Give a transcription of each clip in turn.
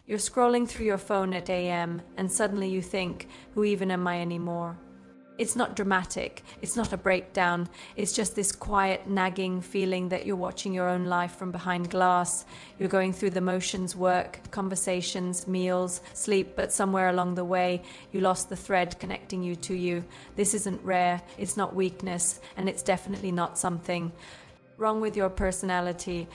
You're scrolling through your phone at AM and suddenly you think, who even am I anymore? It's not dramatic, it's not a breakdown, it's just this quiet, nagging feeling that you're watching your own life from behind glass. You're going through the motions, work, conversations, meals, sleep, but somewhere along the way, you lost the thread connecting you to you. This isn't rare, it's not weakness, and it's definitely not something wrong with your personality.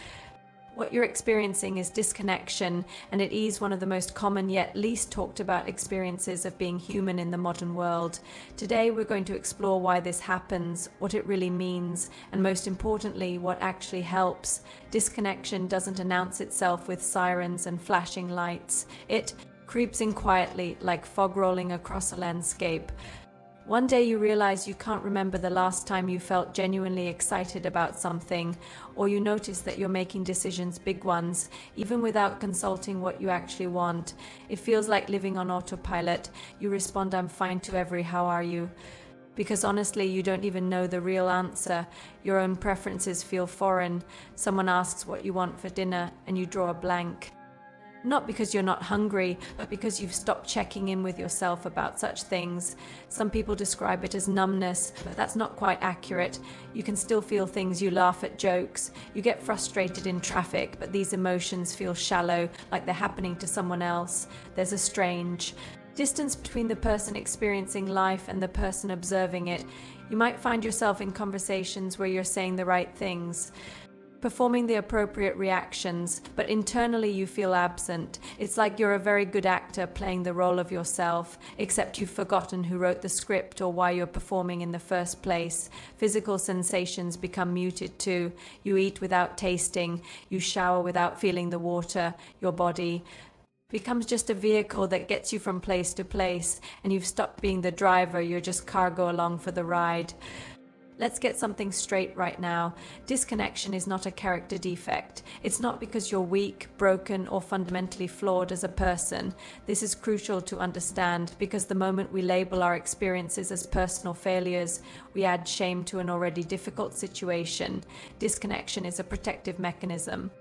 What you're experiencing is disconnection, and it is one of the most common yet least talked about experiences of being human in the modern world. Today, we're going to explore why this happens, what it really means, and most importantly, what actually helps. Disconnection doesn't announce itself with sirens and flashing lights. It creeps in quietly, like fog rolling across a landscape. One day you realize you can't remember the last time you felt genuinely excited about something, or you notice that you're making decisions, big ones, even without consulting what you actually want. It feels like living on autopilot. You respond, "I'm fine" to every "how are you?" Because honestly, you don't even know the real answer. Your own preferences feel foreign. Someone asks what you want for dinner, and you draw a blank. Not because you're not hungry, but because you've stopped checking in with yourself about such things. Some people describe it as numbness, but that's not quite accurate. You can still feel things, you laugh at jokes, you get frustrated in traffic, but these emotions feel shallow, like they're happening to someone else. There's a strange distance between the person experiencing life and the person observing it. You might find yourself in conversations where you're saying the right things, performing the appropriate reactions, but internally you feel absent. It's like you're a very good actor playing the role of yourself, except you've forgotten who wrote the script or why you're performing in the first place. Physical sensations become muted too. You eat without tasting, you shower without feeling the water. Your body becomes just a vehicle that gets you from place to place, and you've stopped being the driver, you're just cargo along for the ride. Let's get something straight right now. Disconnection is not a character defect. It's not because you're weak, broken, or fundamentally flawed as a person. This is crucial to understand because the moment we label our experiences as personal failures, we add shame to an already difficult situation. Disconnection is a protective mechanism.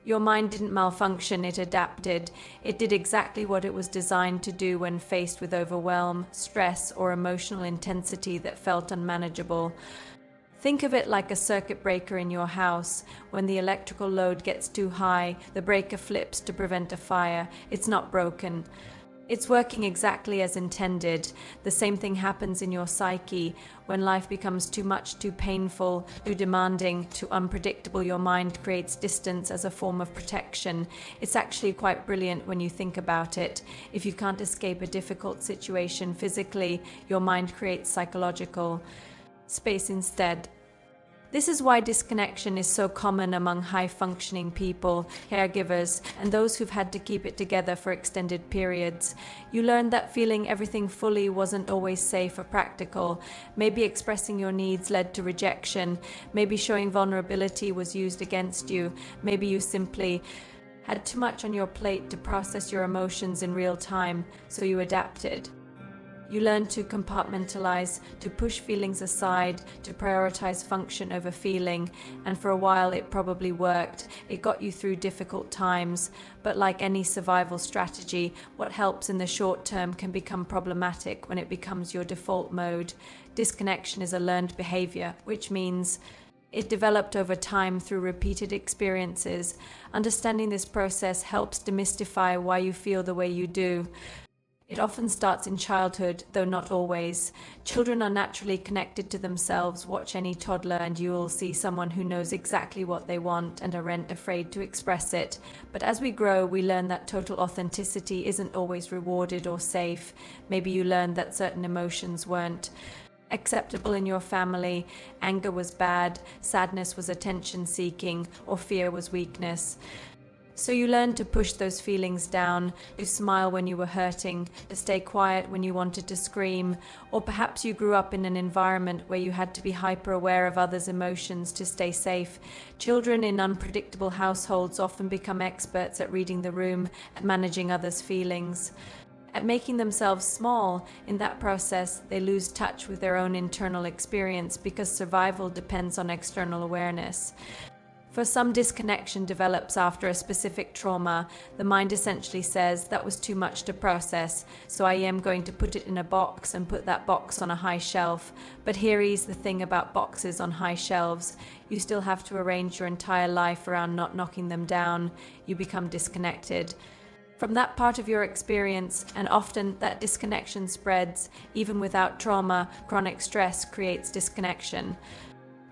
Your mind didn't malfunction, it adapted. It did exactly what it was designed to do when faced with overwhelm, stress, or emotional intensity that felt unmanageable. Think of it like a circuit breaker in your house. When the electrical load gets too high, the breaker flips to prevent a fire. It's not broken. It's working exactly as intended. The same thing happens in your psyche. When life becomes too much, too painful, too demanding, too unpredictable, your mind creates distance as a form of protection. It's actually quite brilliant when you think about it. If you can't escape a difficult situation physically, your mind creates psychological space instead. This is why disconnection is so common among high-functioning people, caregivers, and those who've had to keep it together for extended periods. You learned that feeling everything fully wasn't always safe or practical. Maybe expressing your needs led to rejection. Maybe showing vulnerability was used against you. Maybe you simply had too much on your plate to process your emotions in real time, so you adapted. You learn to compartmentalize, to push feelings aside, to prioritize function over feeling, and for a while it probably worked. It got you through difficult times, but like any survival strategy, what helps in the short term can become problematic when it becomes your default mode. Disconnection is a learned behavior, which means it developed over time through repeated experiences. Understanding this process helps demystify why you feel the way you do. It often starts in childhood, though not always. Children are naturally connected to themselves. Watch any toddler and you will see someone who knows exactly what they want and aren't afraid to express it. But as we grow, we learn that total authenticity isn't always rewarded or safe. Maybe you learned that certain emotions weren't acceptable in your family. Anger was bad, sadness was attention-seeking, or fear was weakness. So you learned to push those feelings down, to smile when you were hurting, to stay quiet when you wanted to scream, or perhaps you grew up in an environment where you had to be hyper-aware of others' emotions to stay safe. Children in unpredictable households often become experts at reading the room, at managing others' feelings, at making themselves small. In that process, they lose touch with their own internal experience because survival depends on external awareness. For some, disconnection develops after a specific trauma. The mind essentially says, that was too much to process, so I am going to put it in a box and put that box on a high shelf. But here is the thing about boxes on high shelves. You still have to arrange your entire life around not knocking them down. You become disconnected from that part of your experience, and often that disconnection spreads. Even without trauma, chronic stress creates disconnection.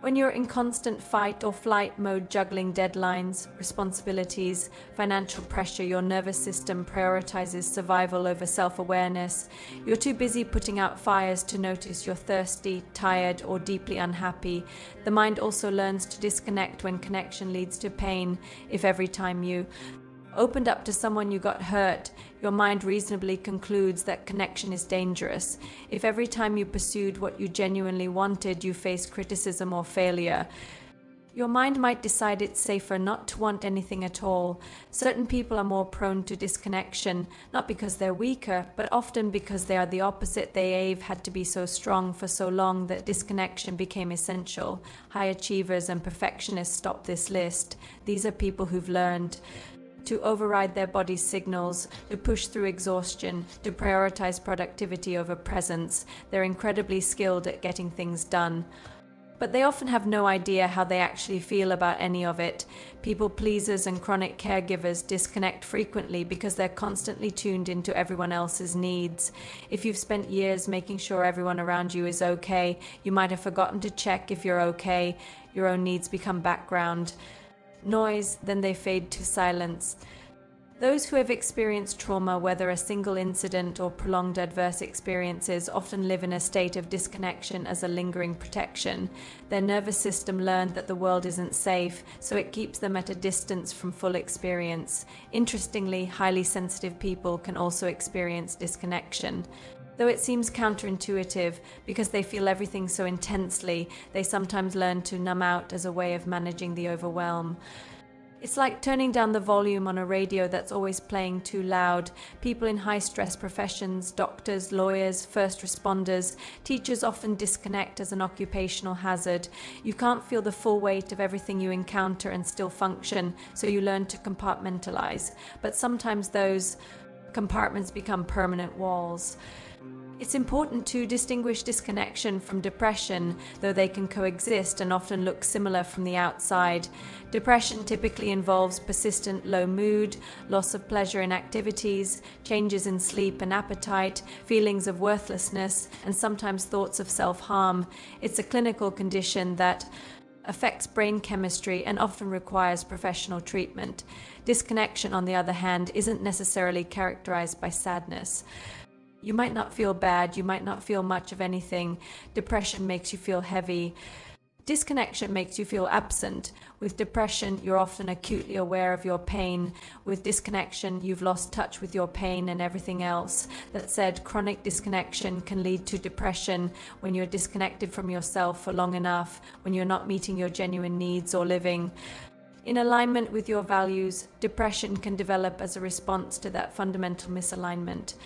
When you're in constant fight or flight mode, juggling deadlines, responsibilities, financial pressure, your nervous system prioritizes survival over self-awareness. You're too busy putting out fires to notice you're thirsty, tired, or deeply unhappy. The mind also learns to disconnect when connection leads to pain. If every time you opened up to someone you got hurt, your mind reasonably concludes that connection is dangerous. If every time you pursued what you genuinely wanted, you faced criticism or failure, your mind might decide it's safer not to want anything at all. Certain people are more prone to disconnection, not because they're weaker, but often because they are the opposite. They've had to be so strong for so long that disconnection became essential. High achievers and perfectionists top this list. These are people who've learned to override their body's signals, to push through exhaustion, to prioritize productivity over presence. They're incredibly skilled at getting things done, but they often have no idea how they actually feel about any of it. People pleasers and chronic caregivers disconnect frequently because they're constantly tuned into everyone else's needs. If you've spent years making sure everyone around you is okay, you might have forgotten to check if you're okay. Your own needs become background noise, then they fade to silence. Those who have experienced trauma, whether a single incident or prolonged adverse experiences, often live in a state of disconnection as a lingering protection. Their nervous system learned that the world isn't safe, so it keeps them at a distance from full experience. Interestingly, highly sensitive people can also experience disconnection. Though it seems counterintuitive, because they feel everything so intensely, they sometimes learn to numb out as a way of managing the overwhelm. It's like turning down the volume on a radio that's always playing too loud. People in high-stress professions, doctors, lawyers, first responders, teachers often disconnect as an occupational hazard. You can't feel the full weight of everything you encounter and still function, so you learn to compartmentalize. But sometimes those compartments become permanent walls. It's important to distinguish disconnection from depression, though they can coexist and often look similar from the outside. Depression typically involves persistent low mood, loss of pleasure in activities, changes in sleep and appetite, feelings of worthlessness, and sometimes thoughts of self-harm. It's a clinical condition that affects brain chemistry and often requires professional treatment. Disconnection, on the other hand, isn't necessarily characterized by sadness. You might not feel bad, you might not feel much of anything. Depression makes you feel heavy. Disconnection makes you feel absent. With depression, you're often acutely aware of your pain. With disconnection, you've lost touch with your pain and everything else. That said, chronic disconnection can lead to depression when you're disconnected from yourself for long enough, when you're not meeting your genuine needs or living in alignment with your values. Depression can develop as a response to that fundamental misalignment.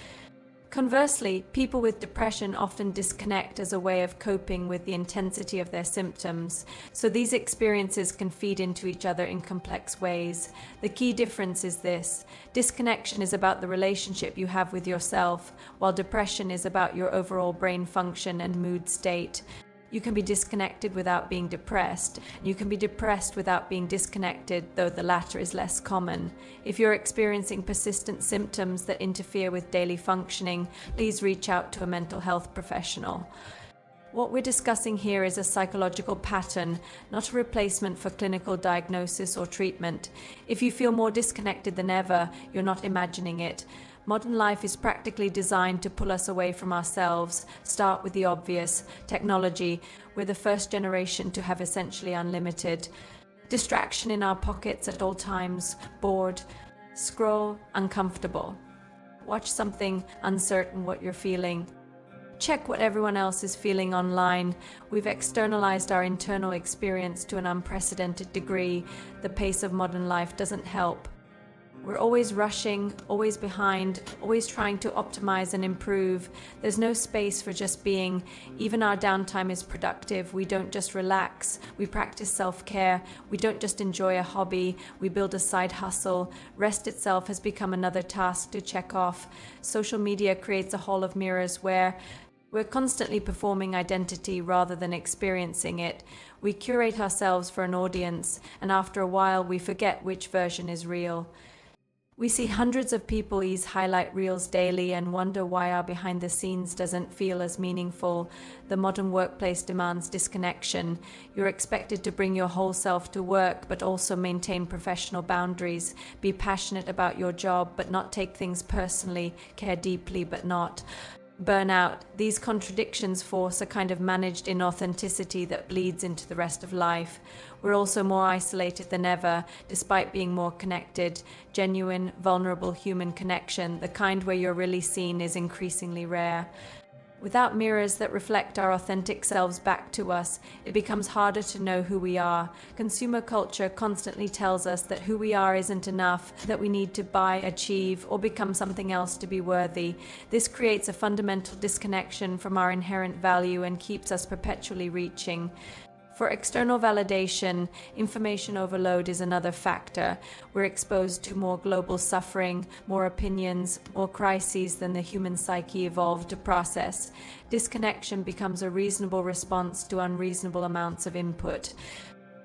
Conversely, people with depression often disconnect as a way of coping with the intensity of their symptoms, so these experiences can feed into each other in complex ways. The key difference is this: disconnection is about the relationship you have with yourself, while depression is about your overall brain function and mood state. You can be disconnected without being depressed. You can be depressed without being disconnected, though the latter is less common. If you're experiencing persistent symptoms that interfere with daily functioning, please reach out to a mental health professional. What we're discussing here is a psychological pattern, not a replacement for clinical diagnosis or treatment. If you feel more disconnected than ever, you're not imagining it. Modern life is practically designed to pull us away from ourselves. Start with the obvious. Technology. We're the first generation to have essentially unlimited distraction in our pockets at all times. Bored. Scroll. Uncomfortable. Watch something. Uncertain what you're feeling. Check what everyone else is feeling online. We've externalized our internal experience to an unprecedented degree. The pace of modern life doesn't help. We're always rushing, always behind, always trying to optimize and improve. There's no space for just being. Even our downtime is productive. We don't just relax. We practice self-care. We don't just enjoy a hobby. We build a side hustle. Rest itself has become another task to check off. Social media creates a hall of mirrors where we're constantly performing identity rather than experiencing it. We curate ourselves for an audience, and after a while we forget which version is real. We see hundreds of people's highlight reels daily and wonder why our behind the scenes doesn't feel as meaningful. The modern workplace demands disconnection. You're expected to bring your whole self to work, but also maintain professional boundaries, be passionate about your job, but not take things personally, care deeply, but not. Burnout. These contradictions force a kind of managed inauthenticity that bleeds into the rest of life. We're also more isolated than ever, despite being more connected. Genuine, vulnerable human connection, the kind where you're really seen, is increasingly rare. Without mirrors that reflect our authentic selves back to us, it becomes harder to know who we are. Consumer culture constantly tells us that who we are isn't enough, that we need to buy, achieve, or become something else to be worthy. This creates a fundamental disconnection from our inherent value and keeps us perpetually reaching. For external validation, information overload is another factor. We're exposed to more global suffering, more opinions, more crises than the human psyche evolved to process. Disconnection becomes a reasonable response to unreasonable amounts of input.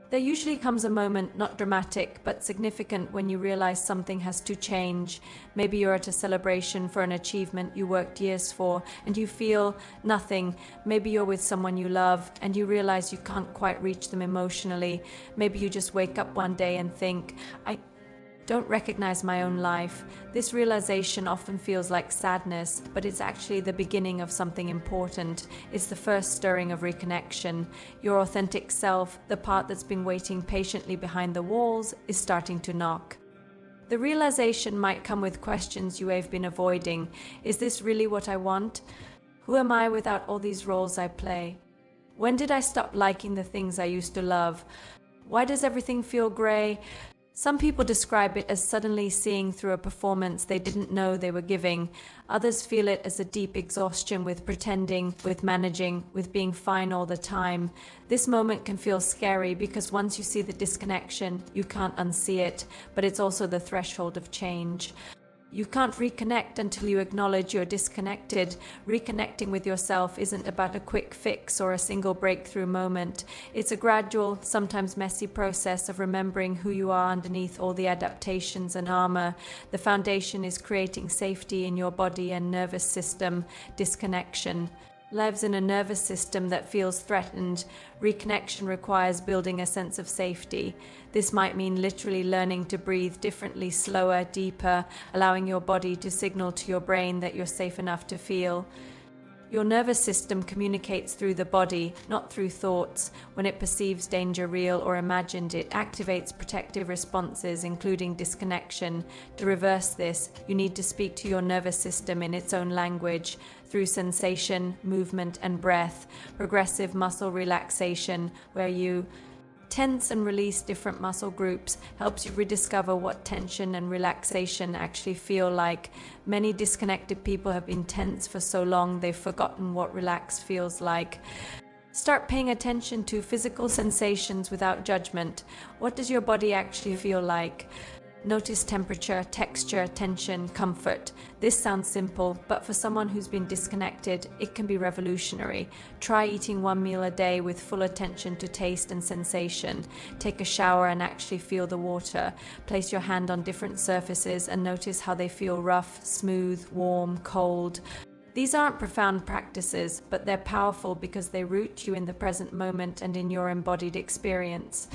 There usually comes a moment, not dramatic, but significant, when you realize something has to change. Maybe you're at a celebration for an achievement you worked years for, and you feel nothing. Maybe you're with someone you love, and you realize you can't quite reach them emotionally. Maybe you just wake up one day and think, I don't recognize my own life. This realization often feels like sadness, but it's actually the beginning of something important. It's the first stirring of reconnection. Your authentic self, the part that's been waiting patiently behind the walls, is starting to knock. The realization might come with questions you have been avoiding. Is this really what I want? Who am I without all these roles I play? When did I stop liking the things I used to love? Why does everything feel gray? Some people describe it as suddenly seeing through a performance they didn't know they were giving. Others feel it as a deep exhaustion with pretending, with managing, with being fine all the time. This moment can feel scary because once you see the disconnection, you can't unsee it, but it's also the threshold of change. You can't reconnect until you acknowledge you're disconnected. Reconnecting with yourself isn't about a quick fix or a single breakthrough moment. It's a gradual, sometimes messy process of remembering who you are underneath all the adaptations and armor. The foundation is creating safety in your body and nervous system. Disconnection lives in a nervous system that feels threatened. Reconnection requires building a sense of safety. This might mean literally learning to breathe differently, slower, deeper, allowing your body to signal to your brain that you're safe enough to feel. Your nervous system communicates through the body, not through thoughts. When it perceives danger, real or imagined, it activates protective responses, including disconnection. To reverse this, you need to speak to your nervous system in its own language, through sensation, movement, and breath. Progressive muscle relaxation, where you tense and release different muscle groups, helps you rediscover what tension and relaxation actually feel like. Many disconnected people have been tense for so long they've forgotten what relaxed feels like. Start paying attention to physical sensations without judgment. What does your body actually feel like? Notice temperature, texture, tension, comfort. This sounds simple, but for someone who's been disconnected, it can be revolutionary. Try eating one meal a day with full attention to taste and sensation. Take a shower and actually feel the water. Place your hand on different surfaces and notice how they feel: rough, smooth, warm, cold. These aren't profound practices, but they're powerful because they root you in the present moment and in your embodied experience.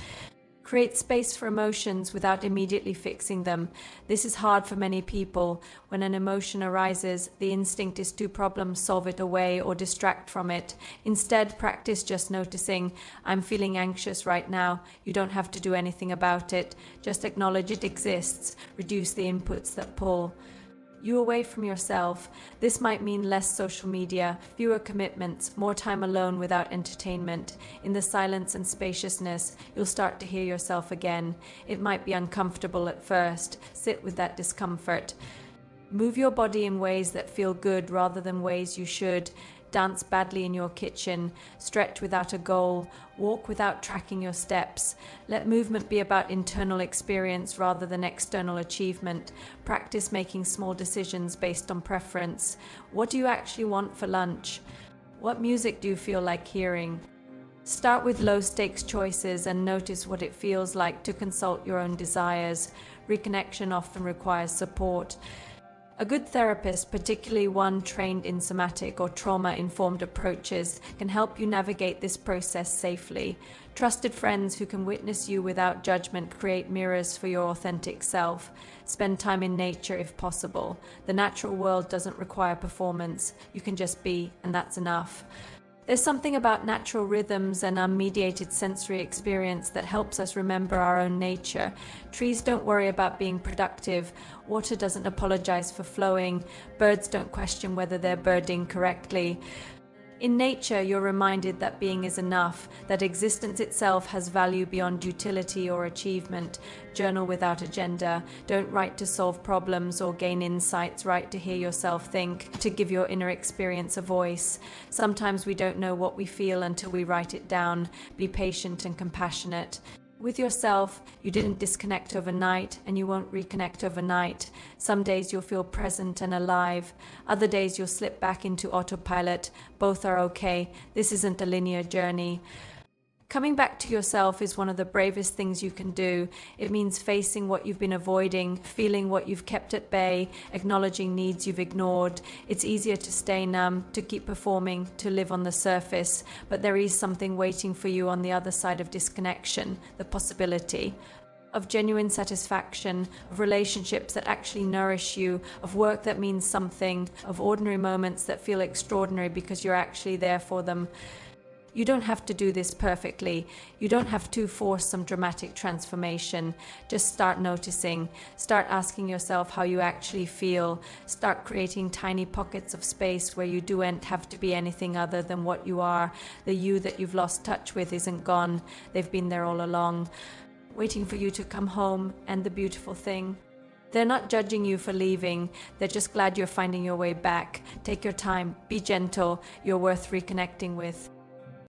Create space for emotions without immediately fixing them. This is hard for many people. When an emotion arises, the instinct is to problem solve it away or distract from it. Instead, practice just noticing, I'm feeling anxious right now. You don't have to do anything about it. Just acknowledge it exists. Reduce the inputs that pull. you away from yourself. This might mean less social media, fewer commitments, more time alone without entertainment. In the silence and spaciousness, you'll start to hear yourself again. It might be uncomfortable at first. Sit with that discomfort. Move your body in ways that feel good rather than ways you should. Dance badly in your kitchen, stretch without a goal, walk without tracking your steps. Let movement be about internal experience rather than external achievement. Practice making small decisions based on preference. What do you actually want for lunch? What music do you feel like hearing? Start with low-stakes choices and notice what it feels like to consult your own desires. Reconnection often requires support. A good therapist, particularly one trained in somatic or trauma-informed approaches, can help you navigate this process safely. Trusted friends who can witness you without judgment create mirrors for your authentic self. Spend time in nature if possible. The natural world doesn't require performance. You can just be, and that's enough. There's something about natural rhythms and unmediated sensory experience that helps us remember our own nature. Trees don't worry about being productive. Water doesn't apologize for flowing. Birds don't question whether they're birding correctly. In nature, you're reminded that being is enough, that existence itself has value beyond utility or achievement. Journal without agenda. Don't write to solve problems or gain insights. Write to hear yourself think, to give your inner experience a voice. Sometimes we don't know what we feel until we write it down. Be patient and compassionate. With yourself, you didn't disconnect overnight and you won't reconnect overnight. Some days you'll feel present and alive. Other days you'll slip back into autopilot. Both are okay. This isn't a linear journey. Coming back to yourself is one of the bravest things you can do. It means facing what you've been avoiding, feeling what you've kept at bay, acknowledging needs you've ignored. It's easier to stay numb, to keep performing, to live on the surface, but there is something waiting for you on the other side of disconnection, the possibility of genuine satisfaction, of relationships that actually nourish you, of work that means something, of ordinary moments that feel extraordinary because you're actually there for them. You don't have to do this perfectly. You don't have to force some dramatic transformation. Just start noticing. Start asking yourself how you actually feel. Start creating tiny pockets of space where you don't have to be anything other than what you are. The you that you've lost touch with isn't gone. They've been there all along, waiting for you to come home. And the beautiful thing, they're not judging you for leaving. They're just glad you're finding your way back. Take your time. Be gentle. You're worth reconnecting with.